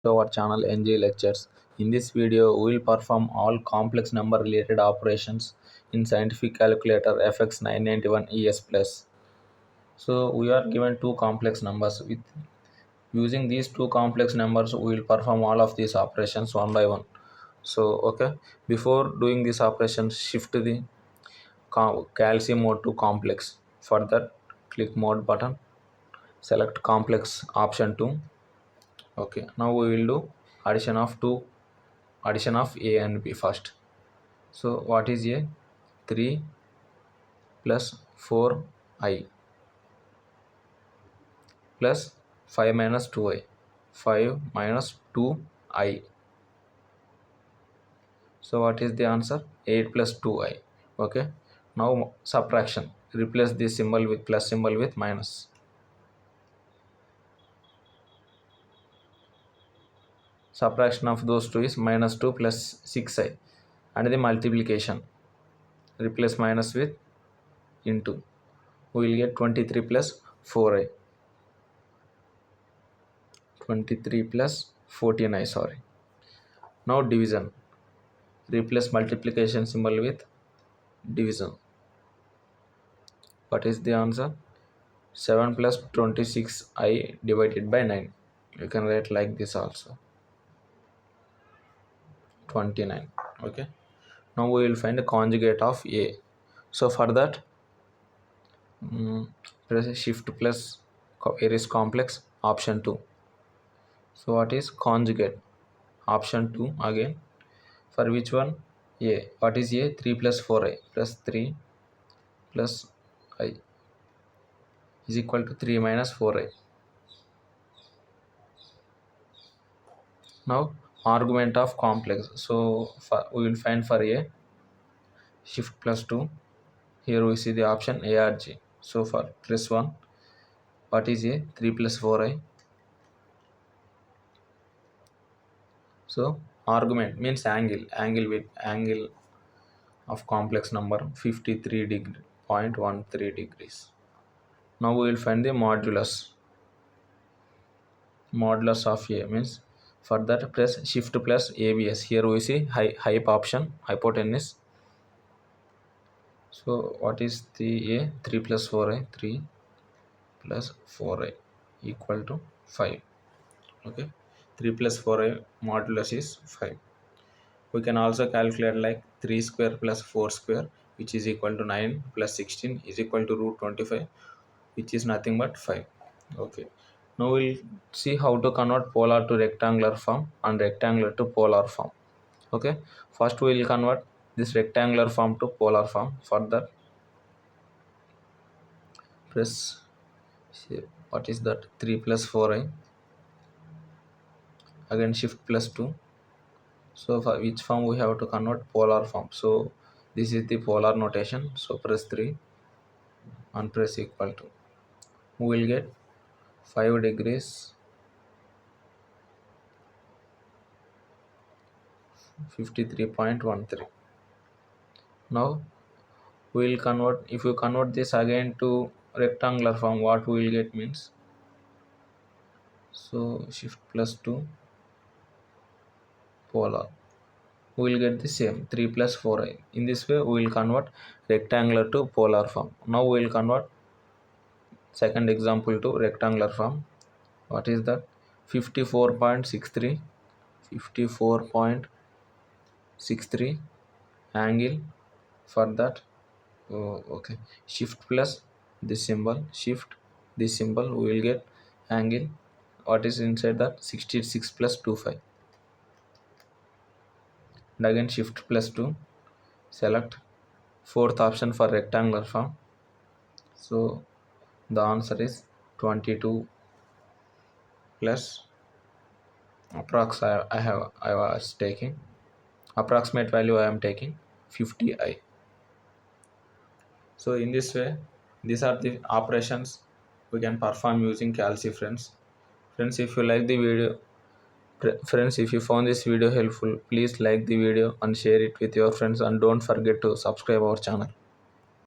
To our channel NG Lectures. In this video, we will perform all complex number related operations in scientific calculator FX 991 ES Plus. So we are given two complex numbers. With using these two complex numbers, we will perform all of these operations one by one. So okay, before doing this operation, shift the calcium mode to complex. For that, click mode button, select complex option 2. Okay, now we will do addition of a and b first. So what is a? 3 plus 4i plus 5 minus 2i. 5 minus 2i. So what is the answer? 8 plus 2i. Okay, now subtraction. Replace this symbol with plus symbol with minus. Subtraction of those two is minus 2 plus 6i. And the multiplication. Replace minus with into. We will get 23 plus 4i. 23 plus 14i, sorry. Now division. Replace multiplication symbol with division. What is the answer? 7 plus 26i divided by 9. You can write like this also. 29. Okay. Now we will find the conjugate of a. So for that, press shift plus areas complex option 2. So what is conjugate? Option 2 again. For which one? A. What is a? 3 plus 4i plus 3 plus I is equal to 3 minus 4i. Now argument of complex. So we will find for a, shift plus 2. Here we see the option ARG. So for press 1, what is a? 3 plus 4i. So argument means angle of complex number 53 degree 0.13 degrees. Now we will find the modulus of a means, for that press shift plus ABS. Here we see hype option, hypotenuse. So what is the a? 3 plus 4i. 3 plus 4i equal to 5. Okay, 3 plus 4i modulus is 5. We can also calculate like 3 square plus 4 square, which is equal to 9 plus 16 is equal to root 25, which is nothing but 5. Okay, now we'll see how to convert polar to rectangular form and rectangular to polar form. Okay, first we will convert this rectangular form to polar form. For that, press, what is that? 3 plus 4i, again shift plus 2. So for which form we have to convert? Polar form. So this is the polar notation. So press 3 and press equal to. We will get 5 degrees 53.13. Now we will convert. If you convert this again to rectangular form, what we will get means, so shift plus 2 polar, we will get the same 3 plus 4i. In this way we will convert rectangular to polar form. Now we will convert second example to rectangular form. What is that? 54.63 54.63 angle. For that, okay, shift plus this symbol, shift this symbol, we will get angle. What is inside that? 66 plus 25. And again shift plus 2, select fourth option for rectangular form. So the answer is 22 plus approx I was taking, approximate value I am taking 50i. So in this way, these are the operations we can perform using Calci, friends. Friends, if you like the video, friends, if you found this video helpful, please like the video and share it with your friends, and don't forget to subscribe our channel.